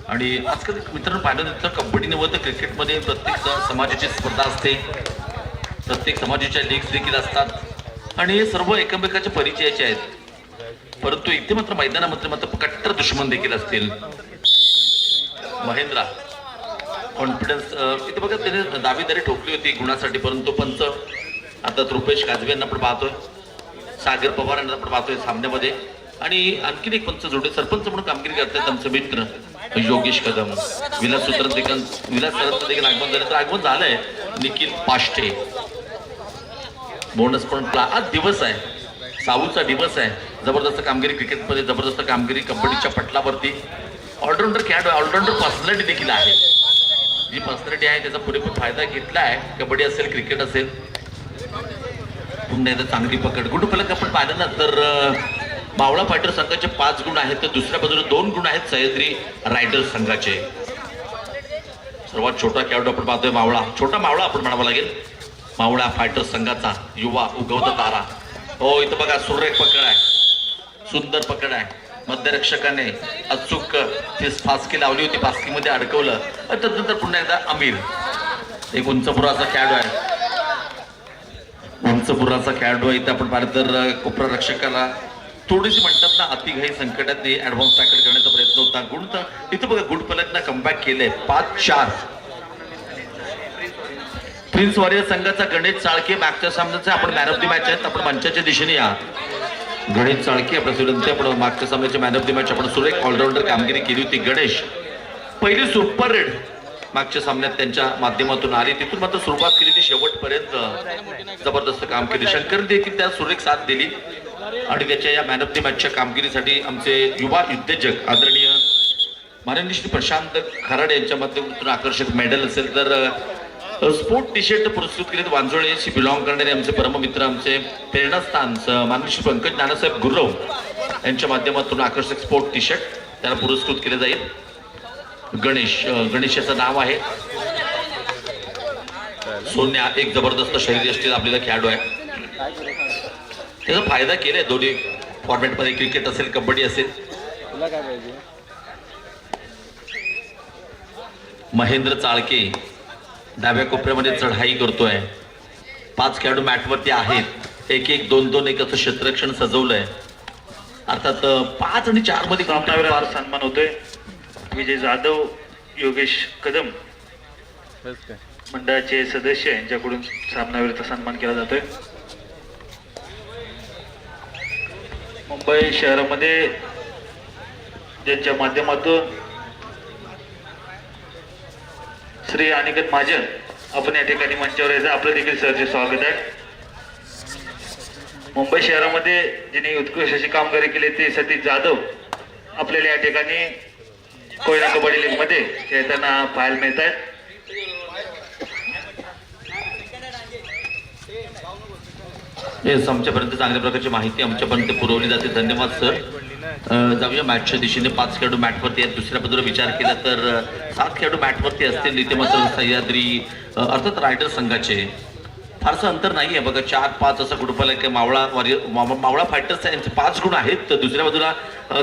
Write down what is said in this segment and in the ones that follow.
आणि आजकाल मित्रांनो पाहिलं तर कबड्डी व क्रिकेटमध्ये प्रत्येक समाजाची स्पर्धा असते, प्रत्येक समाजाच्या लीग्स देखील असतात आणि हे सर्व एकमेकाच्या परिचयाचे आहेत. परंतु इथे मात्र मैदानामध्ये मात्र कट्टर दुश्मन देखील असतील. महेंद्रा कॉन्फिडन्स इथे बघा त्याने दावेदारी ठोकली होती गुणासाठी, परंतु पंच आता रुपेश काजवे यांना पण पाहतोय, सागर पवार यांना पण पाहतोय सामन्यामध्ये. आणि आणखीन एक पंच जोडे सरपंच म्हणून कामगिरी करतात आमचे मित्र योगेश कदम. विलास सूत्र देखील आगमन झालं, तर आगमन झालंय निखिल पाष्टे. बोनस पण आज दिवस आहे, साऊचा दिवस आहे. जबरदस्त कामगिरी क्रिकेटमध्ये, जबरदस्त कामगिरी कबड्डीच्या पटलावरती. ऑलराऊंडर खेळाडू, ऑलराऊंडर पर्सनॅलिटी देखील आहे. जी पर्सनॅलिटी आहे त्याचा पुरेपूर फायदा घेतला आहे. कबड्डी असेल, क्रिकेट असेल. पुन्हा एकदा चांगली पकड. गुड फलक आपण पाहिलं ना तर मावळा फायटर संघाचे 5 गुण आहेत, तर दुसऱ्या बाजूला 2 गुण आहेत सह्याद्री रायडर्स संघाचे. सर्वात छोटा खेळाडू आपण पाहतोय मावळा, छोटा मावळा आपण म्हणावं लागेल. मावळा फायटर संघाचा युवा उगवता तारा. हो इथं बघा सुरेख पकड आहे, सुंदर पकड आहे. मध्यरक्षकाने अचूक फासकी लावली होती, फासकीमध्ये अडकवलं. त्यानंतर पुन्हा एकदा अमीर, एक उंचपुराचा खेळाडू आहे, उंचपुराचा खेळाडू आहे. इथं आपण पाहिलं तर कोपरा रक्षकाला थोडीशी म्हणतात ना अतिघाई संकटात ऍडव्हान्स टॅकल करण्याचा प्रयत्न होता. गुण तर इथं बघा गुड फलकना कमबॅक केलंय 5-4. प्रिन्स वॉरियर संघाचा गणेश चाळके मागच्या सामन्याचा आपण मॅन ऑफ द मॅच आहेत. आपण मंचाच्या दिशेने या. गणेश चाळके आपल्या विनंती, आपण मागच्या सामन्याचे मॅन ऑफ द मॅच आपण सुरेख ऑलराऊंडर कामगिरी केली होती. गणेश पहिली सुपर रेड मागच्या सामन्यात त्यांच्या माध्यमातून आली, तिथून मात्र सुरुवात केली ती शेवटपर्यंत जबरदस्त काम केली. शंकर देखील त्या सुरेख साथ दिली आणि त्याच्या या मॅन ऑफ द मॅचच्या कामगिरीसाठी आमचे युवा उद्योजक आदरणीय माननीय श्री प्रशांत खराड यांच्या माध्यमातून आकर्षक मेडल असेल तर स्पोर्ट टी शर्ट पुरस्कृत केलेत. वांजोळेशी बिलॉंग करणारे आमचे परममित्र, आमचे प्रेरणास्थान माननीय श्री पंकज नानासाहेब गुरव यांच्या माध्यमातून आकर्षक स्पोर्ट टी शर्ट त्याला पुरस्कृत केले जाईल. गणेश याचं नाव आहे. सोन्या एक जबरदस्त शरीरयष्टी आपल्याला खेळाडू आहे, त्याचा फायदा केलाय दोन्ही फॉर्मॅटमध्ये, क्रिकेट असेल कबड्डी असेल. महेंद्र चाळके डाव्या कोपऱ्यामध्ये चढाई करतोय. 5 खेळाडू मॅटवरती आहेत, 1-1, 2-2, 1 असं क्षेत्ररक्षण सजवलंय. अर्थात 5 आणि 4 मध्ये फार सन्मान होतोय. विजय जाधव, योगेश कदम मंडळाचे सदस्य यांच्याकडून सामनावीराचा सन्मान केला जातोय. मुंबई शहरामध्ये ज्यांच्या माध्यमातून श्री अनिकेत महाजन आपण या ठिकाणी मंचावर यायचं, आपलं देखील सहर्ष स्वागत आहे. मुंबई शहरामध्ये ज्यांनी उत्कृष्ट अशी कामगिरी केली ते सतीश जाधव आपल्याला या ठिकाणी कोयना कबड्डी लीग मध्ये खेळताना पाहायला मिळत आहेत. आमच्यापर्यंत चांगल्या प्रकारची माहिती आमच्यापर्यंत पुरवली जाते. धन्यवाद सर. जाऊया मॅचच्या दिशेने. 5 खेळाडू मॅटवरती आहेत. दुसऱ्या बाजूला विचार केला तर 7 खेळाडू मॅटवरती असतील. इथे मात्र सह्याद्री अर्थात रायडर संघाचे फारसं अंतर नाही आहे बघा. 4-5 असा गुडफल आहे. मावळा फायटर्स यांचे 5 गुण आहेत, तर दुसऱ्या बाजूला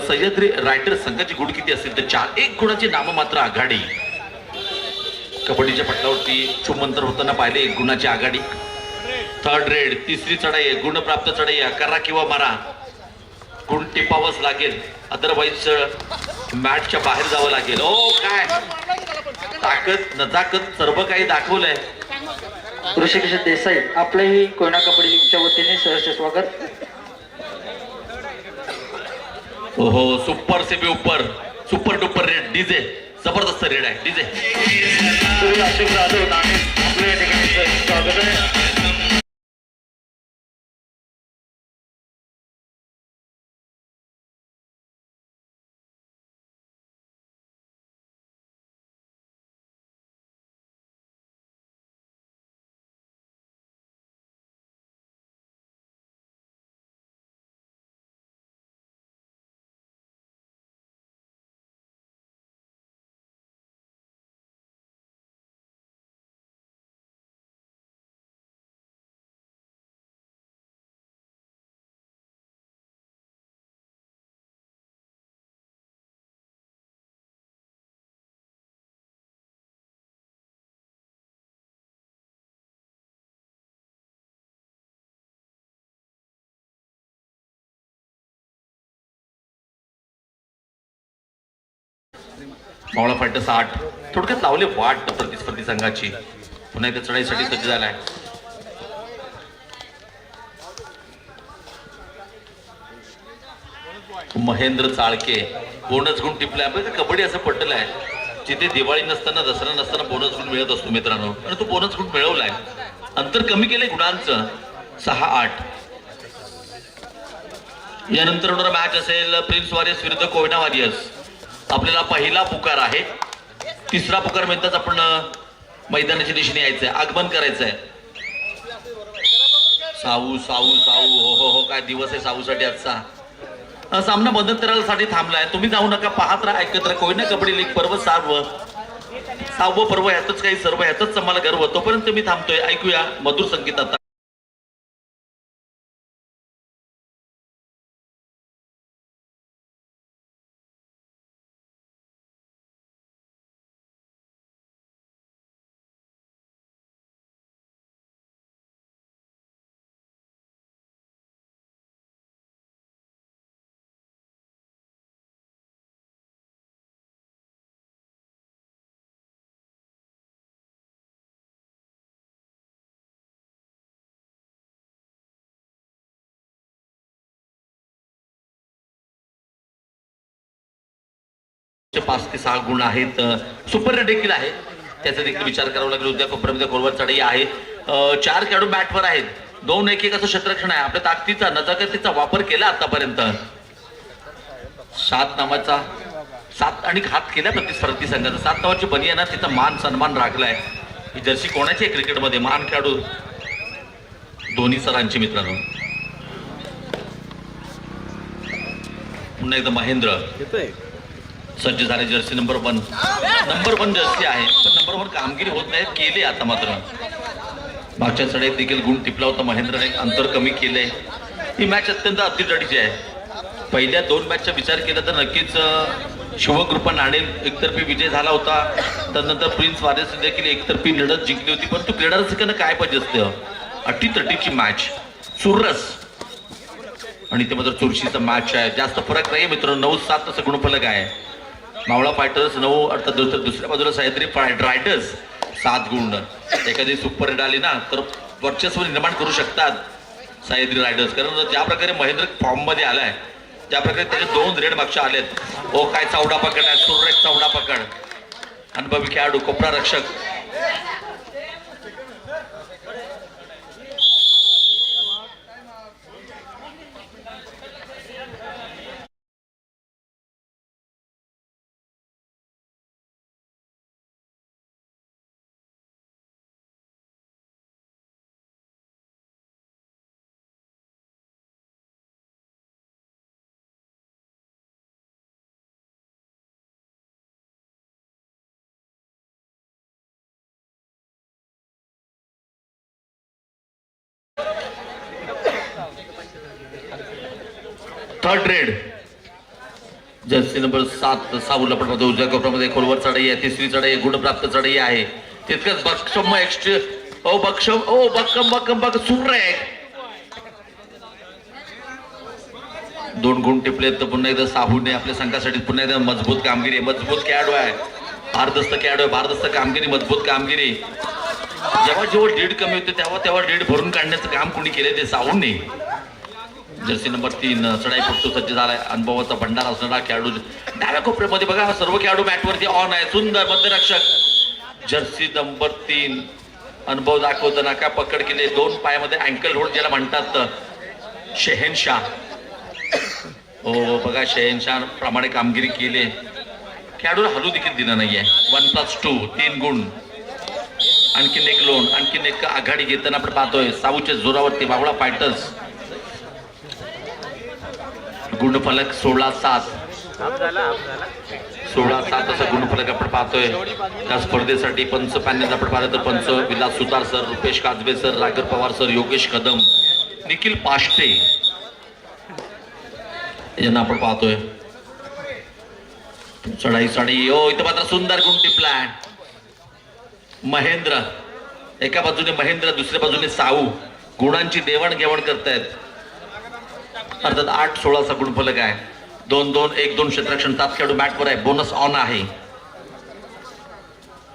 सह्याद्री रायडर संघाची गुण किती असतील तर 4. 1 गुणाची नाममात्र आघाडी. कबड्डीच्या पटलावरती चुमंतर होताना पाहिले 1 गुणाची आघाडी. थर्ड रेड, तिसरी चढाई आहे, गुण प्राप्त चढाई आहे. करा किंवा मारा, गुण टिपावंच लागेल, अदरवाईज मॅचच्या बाहेर जावं लागेल. ओ काय ताकद नजाकत सर्व काही दाखवलंय. ऋषिकेश देसाई आपलंही कोयना कबड्डी लीगच्या वतीने सहर्ष स्वागत. हो सुपर से भी ऊपर, सुपर डुपर रेड डीजे, जबरदस्त रेड आहे डीजे. आपल्या या ठिकाणी स्वागत आहे. मावळा फायटर्स 8. थोडक्यात लावले वाट प्रतिस्पर्धी संघाची. पुन्हा एकदा चढाईसाठी सज्ज झालाय. महेंद्र चाळके बोनस गुण टिपलाय. कबड्डी असं पटलं आहे जिथे दिवाळी नसताना दसरा नसताना बोनस गुण मिळत असतो मित्रांनो, आणि तो बोनस गुण मिळवलाय. अंतर कमी केलंय गुणांचं 6-8. यानंतर होणारा मॅच असेल प्रिन्स वॉरियर्स विरुद्ध कोयना वॉरियर्स. आपल्याला पहिला पुकार आहे. तिसरा पुकार मिळताच आपण मैदानाच्या दिशेने यायचंय, आगमन करायचंय. साऊ साऊ साऊ हो हो हो, काय दिवस आहे साऊसाठी आजचा. सामना मध्यंतरासाठी थांबलाय. तुम्ही जाऊ नका, पाहत राहा, ऐकत राहा. कोयना कबड्डी लीग पर्व 6वं पर्व, ह्यातच काही सर्व ह्यातच आम्हाला गर्व. तोपर्यंत मी थांबतोय. ऐकूया मधुर संगीत आता. पाच ते 6 गुण आहेत. सुपर देखील आहे, त्याचा देखील विचार करावा लागेल. उद्या कोपऱ्यामध्ये गोलवर चढाई आहे. 4 खेळाडू मॅटवर आहेत. 2-1-1 असं क्षेत्ररक्षण आहे. आपल्या ताकदीचा नजाकतीचा वापर केला आतापर्यंत. 7 नावाचा 7 आणि घात केल्या प्रतिस्पर्धी संघाचा. 7 नावाची बनी आहे ना, तिचा मान सन्मान राखलाय. ही जर्सी कोणाची आहे क्रिकेटमध्ये? मान खेळाडू धोनी सरांची मित्रांनो. पुन्हा एकदा महेंद्र सज्ज झाले. जर्सी नंबर 1 जर्सी आहे, पण नंबर 1 कामगिरी होत नाही केली आता मात्र. मागच्या चढाईत देखील गुण टिपला होता महेंद्रने, अंतर कमी केलंय. ही मॅच अत्यंत अतिजडीची आहे. पहिल्या 2 मॅचचा विचार केला तर नक्कीच शिवकृपा नाणेल एकतर्फी विजय झाला होता. त्यानंतर प्रिन्स वॉरियर्स देखील एकतर्फी लढत जिंकली होती. परंतु क्रीडा रसिकांना काय पाहिजे असतं? अटीतटीची मॅच, चुरस. आणि ते मात्र चुरशीचा मॅच आहे. जास्त फरक नाही मित्रांनो. 9-7 असं गुणफलक आहे. मावळा फायटर्स 9, अर्थात दुसऱ्या बाजूला सह्याद्री रायडर्स 7 गुण. एखादी सुपर हिट आली ना तर वर्चस्व निर्माण करू शकतात सह्याद्री रायडर्स. कारण ज्या प्रकारे महेंद्र फॉर्म मध्ये आलाय, ज्या प्रकारे त्याचे 2 रेड मागच्या आलेत. ओ काय चौडा पकड आहे, सुरेख चौडा पकड. अनुभवी खेळाडू, कोपरा रक्षक. थर्ड रेड जर्सी नंबर 7 साऊला पण उजव्या कोपऱ्यामध्ये खोलवर चढाई आहे. तिसरी चढाई गुणप्राप्त चढाई आहे. तितकंच बक्षम बक्कम सुरेख 2 गुण टिपले. तर पुन्हा एकदा साहूने आपल्या संघासाठी पुन्हा एकदा मजबूत कामगिरी, मजबूत खेळाडू आहे, भारदस्त खेळाडू आहे, भारदस्त कामगिरी, मजबूत कामगिरी. जेव्हा लीड कमी होते तेव्हा लीड भरून काढण्याचं काम कोणी केले ते साहूने. जर्सी नंबर 3 चढाई फक्त सज्ज झालाय. अनुभवाचा भंडार असणारा खेळाडू डाव्या कोपऱ्यामध्ये बघा. सर्व खेळाडू मॅटवरती ऑन आहे. सुंदर मध्यरक्षक जर्सी नंबर 3 अनुभव दाखवताना काय पकड केले. 2 पायामध्ये अँकल होल्ड ज्याला म्हणतात. शहेनशाह हो बघा, शहेनशाह प्रमाणे कामगिरी केली. खेळाडूला हलू देखील दिलं नाहीये. 1+2 3 गुण. आणखीन एक लोन, आणखीन एक आघाडी घेताना आपण पाहतोय. साऊच्या जोरावरती मावळा फायटर्स. गुणफलक 16-7 असा गुणफलक आपण पाहतोय. त्या स्पर्धेसाठी पंच पॅनल आपण पाहतो. पंच Vilas Sutar sir, Rupesh Kajbe sir, Ragar Pawar sir, Yogesh Kadam, Nikhil Pashte यांना आपण पाहतोय. चढाई हो इथं मात्र सुंदर गुण टिपलाय. महेंद्र एका बाजूने महेंद्र, दुसऱ्या बाजूने साऊ गुणांची देवाणघेवाण करतायत. अर्थात 8-16 गुणफलक आहे. 2-2, 1-2 क्षेत्ररक्षण. 7 खेळाडू मॅटवर आहे. बोनस ऑन आहे.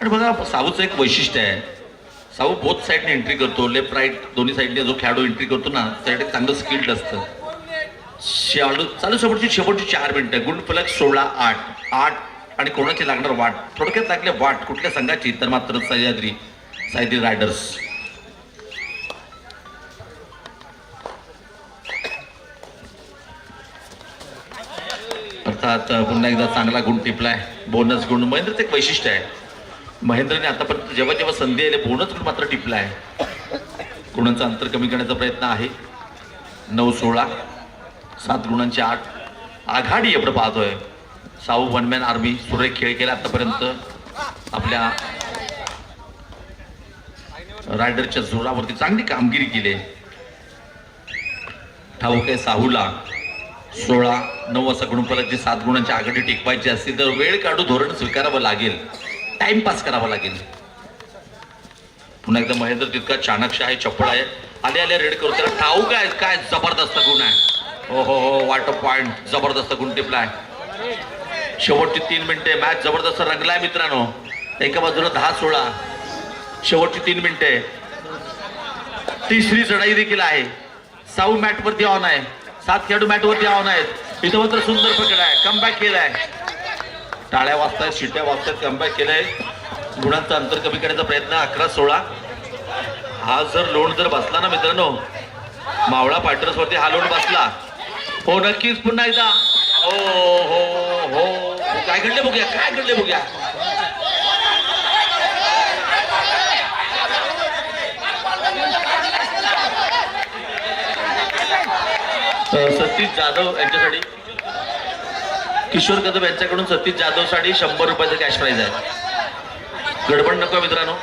आणि बघा साऊचं एक वैशिष्ट्य आहे, साऊ बोथ साईडने एंट्री करतो, लेफ्ट राईट दोन्ही साईडने जो खेळाडू एंट्री करतो ना त्यासाठी चांगलं स्किल्ड असतं. चालू शेवटची 4 मिनिटं. गुणफलक 16-8. 8 आणि कोणाची लागणार वाट, थोडक्यात लागले वाट कुठल्या संघाची, तर मात्र सह्याद्री रायडर्स. अर्थात पुन्हा एकदा चांगला गुण टिपलाय, बोनस गुण. महेंद्रचं एक वैशिष्ट्य आहे, महेंद्रने आतापर्यंत जेव्हा जेव्हा संधी आली बोनस गुण मात्र टिपलाय. गुणांचं अंतर कमी करण्याचा प्रयत्न आहे. 9-16, 7 गुणांची 8 आघाडी एवढं पाहतोय. साऊ वन मॅन आर्मी सुरेख खेळ केला आतापर्यंत आपल्या रायडरच्या जोरावरती, चांगली कामगिरी केली. ठाऊक आहे साहूला 16-9 असा गुणफलक जी 7 गुणांची आघाडी टिकवायची असतील तर वेळ काढू धोरण स्वीकारावं लागेल, टाइमपास करावा लागेल. पुन्हा एकदा महेंद्र तितका चाणक्य आहे, चपळ आहे. आले रेड करू त्याला ठाऊक आहे, काय जबरदस्त गुण आहे. हो वाट पॉइंट, जबरदस्त गुण टिपलाय. शेवटची 3 मिनिटे, मॅच जबरदस्त रंगलाय मित्रांनो. एका बाजूला 10-16, शेवटची 3 मिनिटे. तिसरी चढाई देखील आहे. साऊ मॅट वरती ऑन आहे, 7 खेळाडू मॅट वरती ऑन आहेत. इथं मात्र सुंदर पकड आहे, कमबॅक केलाय. टाळ्या वाजतायत, शिट्या वाजतायत, कमबॅक केलंय. गुणांचं अंतर कमी करण्याचा प्रयत्न. 11-16. हा जर लोण जर बसला ना मित्रांनो, मावळा फायटर्स वरती हा लोण बसला, हो नक्कीच. पुन्हा एकदा हो काय घडले बघूया, काय घडले बघूया. सतीश जाधव यांच्यासाठी, किशोर कदम यांच्याकडून सतीश जाधव साठी 100 रुपयाचं कॅश प्राइज आहे. गडबड नको मित्रांनो.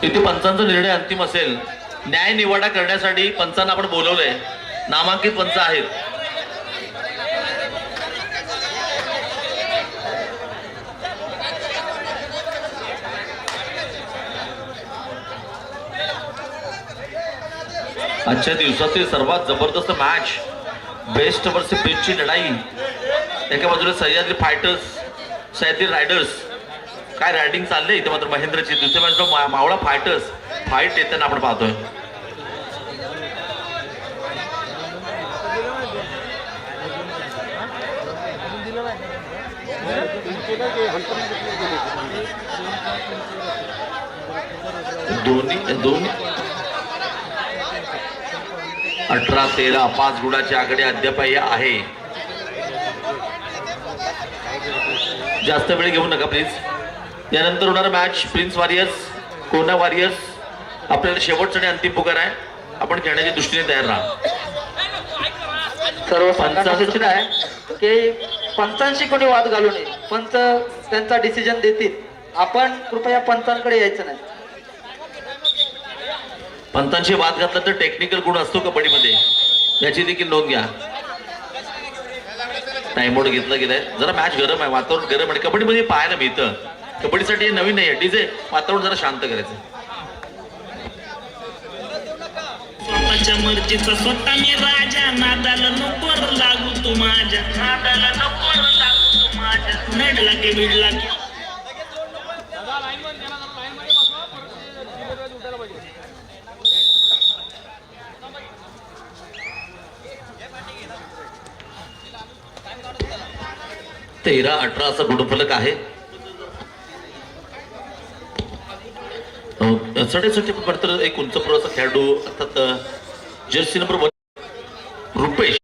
इथे पंचांचा निर्णय अंतिम असेल. न्याय निवाडा करण्यासाठी पंचांना आपण बोलवलंय, नामांकित पंच आहेत. आजच्या दिवसातील सर्वात जबरदस्त मॅच, बेस्ट वर्सेस बेस्टची लढाई. एका बाजूला सह्याद्री फायटर्स, सह्याद्री रायडर्स, काय रायडिंग चाललंय इथे मात्र महेंद्रची. दुसऱ्या बाजूला मावळा फायटर्स, फाईट येताना आपण पाहतोय. दोन्ही 18-13, 5 गुणाची आघाडी अद्यापही आहे. जास्त वेळ घेऊ नका प्लीज. यानंतर होणारा मॅच प्रिन्स वॉरियर्स, कोना वॉरियर्स. आपल्याला शेवटचा आणि अंतिम पुकार आहे, आपण खेळण्याच्या दृष्टीने तयार राहा. सर्व पंचांची सूचना आहे की पंचांशी कोणी वाद घालू नये. पंच त्यांचा डिसिजन देतील, आपण कृपया पंचांकडे यायचं नाही. पंचांशी वाद घातला तर टेक्निकल गुण असतो कबड्डीमध्ये, याची देखील नोंद घ्या. टाइम आउट घेतला गेलाय. जरा मॅच गरम आहे, वातावरण गरम आहे. कबड्डीमध्ये पाहायला मिळतं, कबड्डीसाठी नवीन नाही आहे. डीजे वातावरण जरा शांत करायचं. स्वतःच्या मर्जीचा स्वतः मी राजा, नादाला नको लागू तू माझ्या, नादाला नको लागू तू माझ्या. नडला की बिडला की तेरा 18 असा गुणफलक आहे. चढेसाठी मात्र एक उंच पुराचा खेळाडू अर्थात जर्सी नंबर 1 रुपेश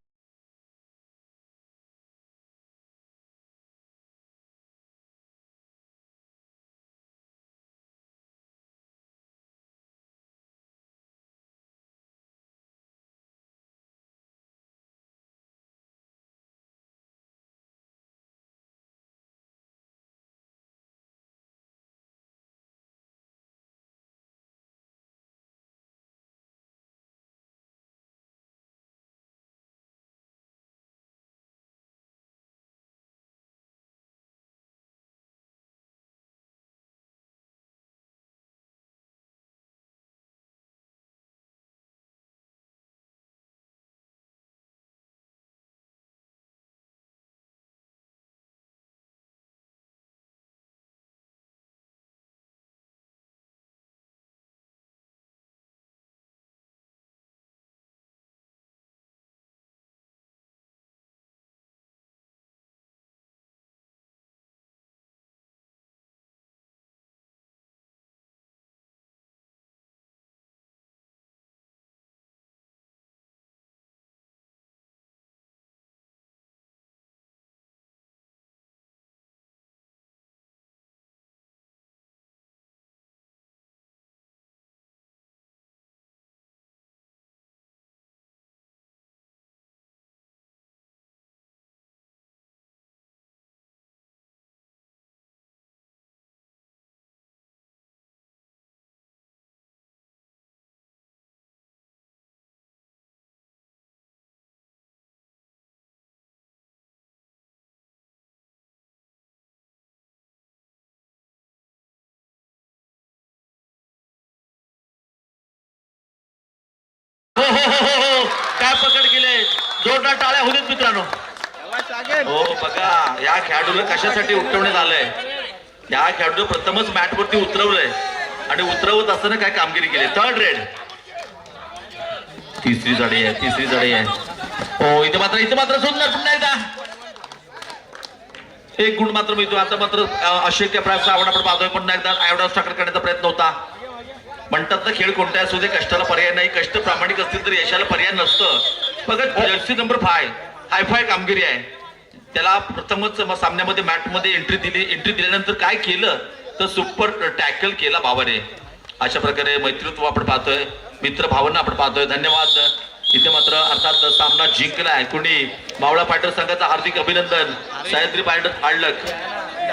हो काय पकड केले, जोरदार टाळ्या होऊ देत मित्रांनो. हो बघा या खेळाडूला कशासाठी उतरवण्यात आलंय. या खेळाडूला प्रथमच मॅट वरती उतरवलंय आणि उतरवत असताना काय कामगिरी केली. थर्ड रेड, तिसरी जाडी आहे. हो इथे मात्र सुंदर पुन्हा एकदा एक गुण मात्र मिळतो. आता मात्र अशक्य प्रयास आपण पाहतोय. पुन्हा एकदा आयोडॉस टाकल करण्याचा प्रयत्न होता. म्हणतात ना खेळ कोणत्या असू दे कष्टाला पर्याय नाही. कष्ट प्रामाणिक असतील तर यशाला पर्याय नसतं. बघा जर्सी नंबर 5 हायफाय कामगिरी आहे. त्याला प्रथमच सामन्यामध्ये मॅटमध्ये एंट्री दिल्यानंतर काय केलं तर सुपर टॅकल केला बाबाने. अशा प्रकारे मैत्रीत्व आपण पाहतोय, मित्र भावना आपण पाहतोय. धन्यवाद. इथे मात्र अर्थात सामना जिंकलाय कुणी मावळा फायटर संघाचा हार्दिक अभिनंदन. सह्याद्री फायटर आडलक